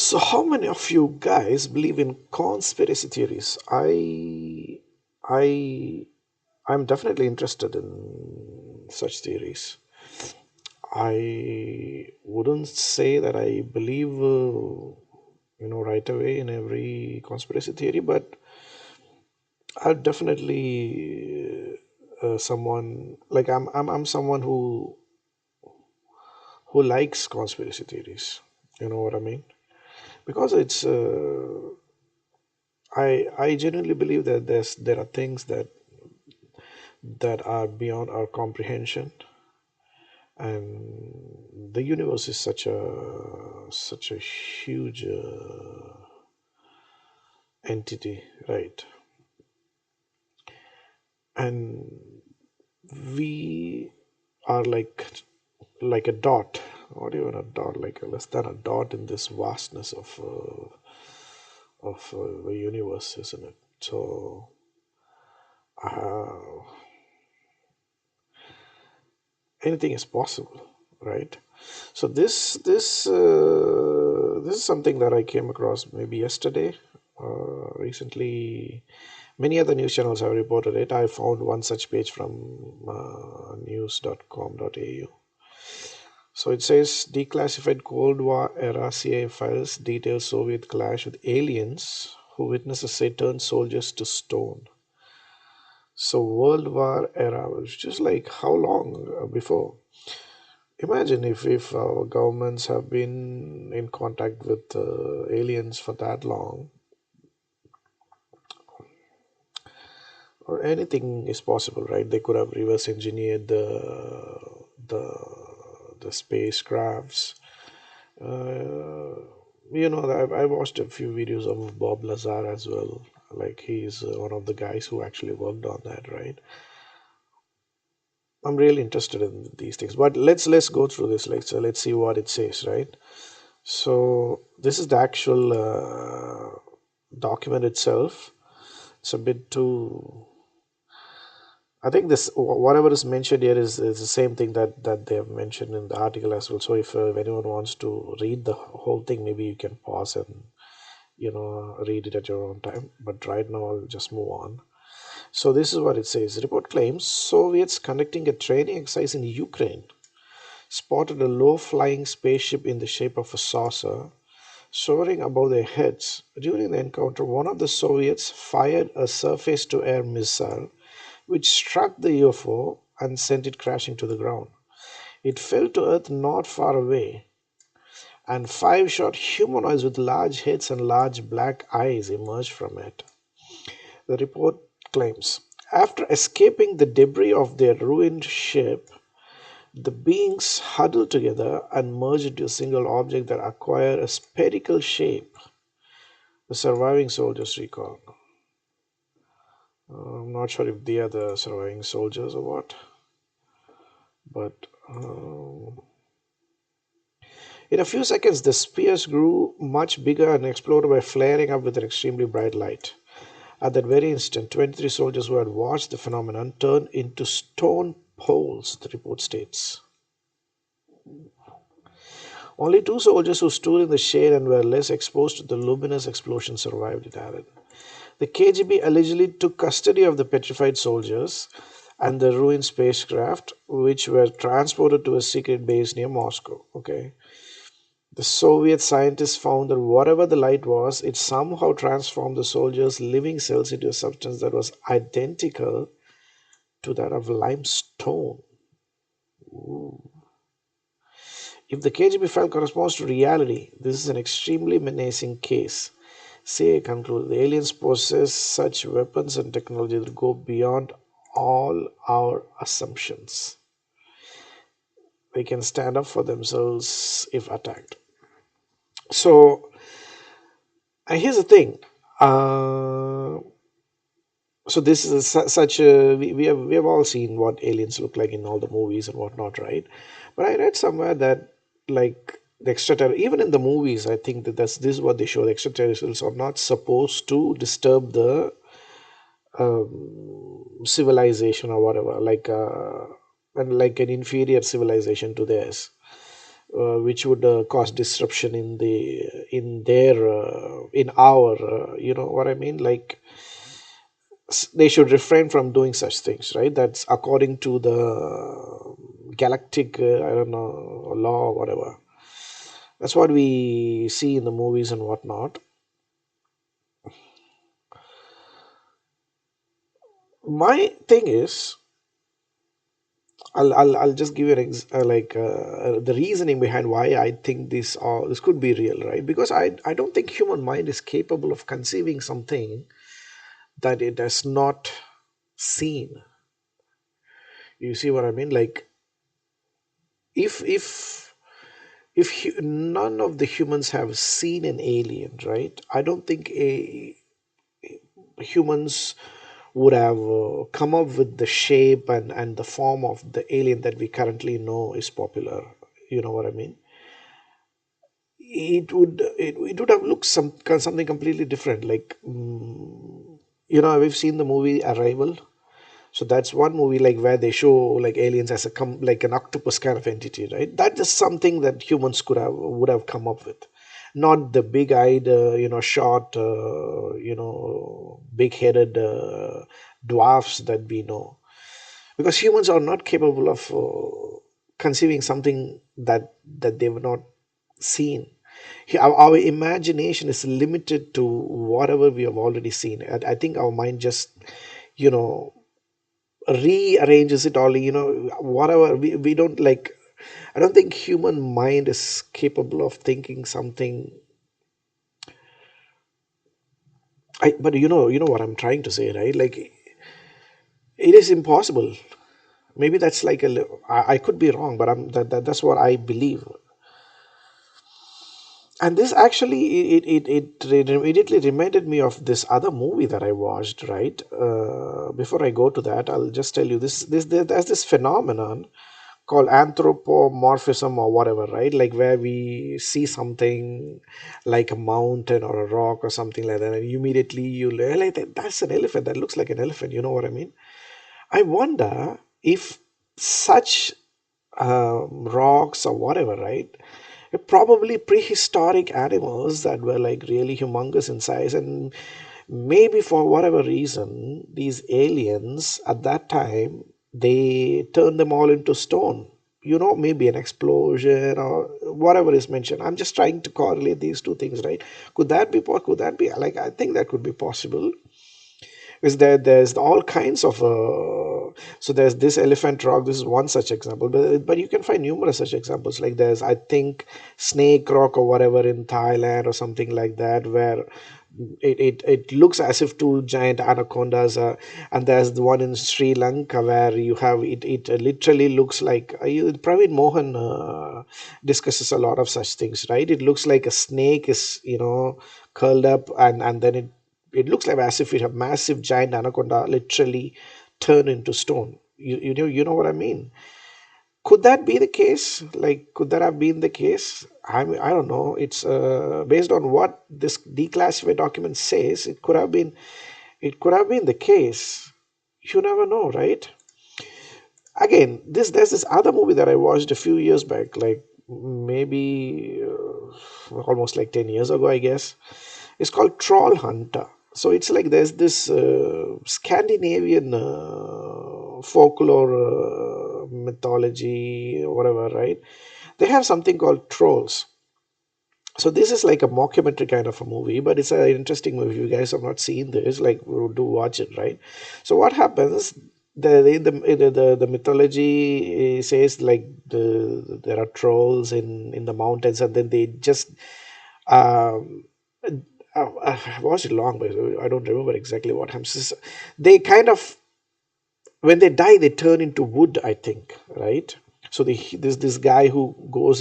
So, how many of you guys believe in conspiracy theories? I, I'm definitely interested in such theories. I wouldn't say that I believe, right away in every conspiracy theory, but I'm definitely someone like I'm someone who likes conspiracy theories. You know what I mean? Because it's I genuinely believe that there are things that are beyond our comprehension, and the universe is such a huge entity, right? And we are like a dot, not even a dot, like less than a dot in this vastness of the universe, isn't it? So uh, anything is possible, right? So this is something that I came across maybe yesterday. Recently, many other news channels have reported it. I found one such page from news.com.au. So it says declassified Cold War era CIA files detail Soviet clash with aliens who witnesses say turn soldiers to stone. So World War era was just like how long before? Imagine if our governments have been in contact with aliens for that long, or anything is possible, right? They could have reverse engineered the the spacecrafts. Uh, I watched a few videos of Bob Lazar as well. Like he's one of the guys who actually worked on that, right? I'm really interested in these things, but let's go through this. Let's see what it says, right? So this is the actual document itself. It's a bit too. I think this whatever is mentioned here is the same thing that they have mentioned in the article as well. So if anyone wants to read the whole thing, maybe you can pause and read it at your own time. But right now, I'll just move on. So this is what it says. Report claims Soviets conducting a training exercise in Ukraine spotted a low-flying spaceship in the shape of a saucer soaring above their heads. During the encounter, one of the Soviets fired a surface to air missile, which struck the UFO and sent it crashing to the ground. It fell to Earth not far away, and five short humanoids with large heads and large black eyes emerged from it. The report claims. After escaping the debris of their ruined ship, the beings huddled together and merged into a single object that acquired a spherical shape. The surviving soldiers recall. I'm not sure if they are the surviving soldiers or what, but in a few seconds, the spheres grew much bigger and exploded by flaring up with an extremely bright light. At that very instant, 23 soldiers who had watched the phenomenon turned into stone poles, the report states. Only two soldiers who stood in the shade and were less exposed to the luminous explosion survived, it added. The KGB allegedly took custody of the petrified soldiers and the ruined spacecraft, which were transported to a secret base near Moscow. Okay. The Soviet scientists found that whatever the light was, it somehow transformed the soldiers' living cells into a substance that was identical to that of limestone. Ooh. If the KGB file corresponds to reality, this is an extremely menacing case. CIA concluded the aliens possess such weapons and technology that go beyond all our assumptions. They can stand up for themselves if attacked. So, and here's the thing. Uh, so this is such a we have all seen what aliens look like in all the movies and whatnot, right? But I read somewhere that like the extraterrestrials, even in the movies, I think that this is what they show. The extraterrestrials are not supposed to disturb the civilization or whatever, and like an inferior civilization to theirs. which would cause disruption in their in our what I mean, like they should refrain from doing such things, right? That's according to the galactic I don't know, law or whatever. That's what we see in the movies and whatnot. My thing is, I'll just give you the reasoning behind why I think this could be real, right? Because I don't think human mind is capable of conceiving something that it has not seen. You see what I mean? Like if none of the humans have seen an alien, right? I don't think a humans would have come up with the shape and the form of the alien that we currently know is popular. You know what I mean? It would have looked something completely different. Like we've seen the movie Arrival. So that's one movie like where they show like aliens as like an octopus kind of entity, right? That is something that humans would have come up with, not the big-eyed, short, big-headed dwarfs that we know, because humans are not capable of conceiving something that they've not seen. Our imagination is limited to whatever we have already seen. I think our mind just you know rearranges it all, whatever we don't like. I don't think human mind is capable of thinking something. But you know what I'm trying to say, right? Like it is impossible. Maybe that's like I could be wrong, but that's what I believe. And this actually it immediately reminded me of this other movie that I watched, right? Before I go to that, I'll just tell you there's this phenomenon called anthropomorphism or whatever, right? Like where we see something like a mountain or a rock or something like that, and immediately you realize that's an elephant. That looks like an elephant. You know what I mean? I wonder if such rocks or whatever, right? Probably prehistoric animals that were like really humongous in size, and maybe for whatever reason, these aliens at that time they turned them all into stone. Maybe an explosion or whatever is mentioned. I'm just trying to correlate these two things, right? Could that be like, I think that could be possible. Is there's all kinds of so there's this elephant rock. This is one such example, but you can find numerous such examples. Like there's, I think, snake rock or whatever in Thailand or something like that, where it looks as if two giant anacondas are. And there's the one in Sri Lanka where you have it literally looks like Praveen Mohan discusses a lot of such things, right? It looks like a snake is curled up, and then it looks like as if it a massive giant anaconda literally turned into stone. You know what I mean? Could that be the case? Like, could that have been the case? I don't know. It's based on what this declassified document says. It could have been the case. You never know, right? Again, there's this other movie that I watched a few years back, like maybe almost like 10 years ago, I guess. It's called Troll Hunter. So it's like there's this Scandinavian folklore, mythology, whatever, right? They have something called trolls. So this is like a mockumentary kind of a movie, but it's an interesting movie. If you guys have not seen this, like, do watch it, right? So what happens? The mythology says like there are trolls in the mountains, and then they just um, I watched it long, but I don't remember exactly what happens. They kind of, when they die, they turn into wood, I think, right? So there's this guy who goes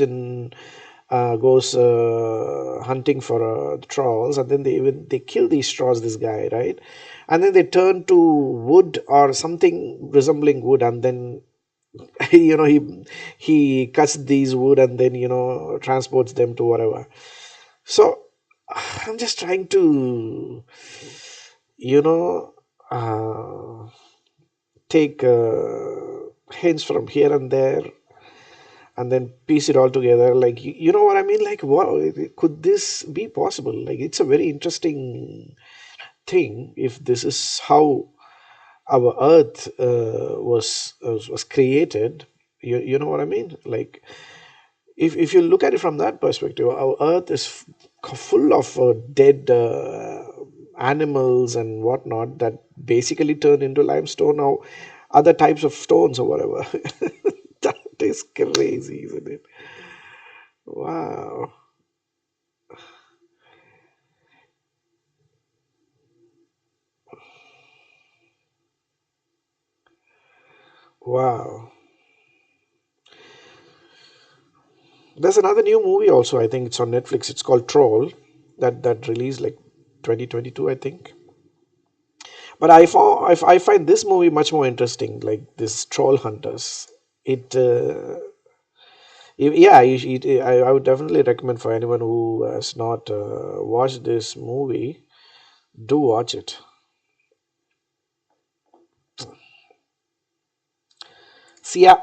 hunting for trolls, and then they kill these trolls, this guy, right? And then they turn to wood or something resembling wood, and then he cuts these wood and then transports them to whatever. So I'm just trying to you know take hints from here and there. and then piece it all together. Like, you know what I mean? Like, wow, could this be possible? Like, it's a very interesting thing if this is how our Earth was created. You know what I mean? Like, if you look at it from that perspective, our Earth is full of dead animals and whatnot that basically turn into limestone or other types of stones or whatever. That is crazy, isn't it? Wow. Wow. There's another new movie also. I think it's on Netflix. It's called Troll. That released like 2022, I think. But I find this movie much more interesting. Like this Troll Hunters. It yeah. I would definitely recommend for anyone who has not watched this movie. Do watch it. See ya.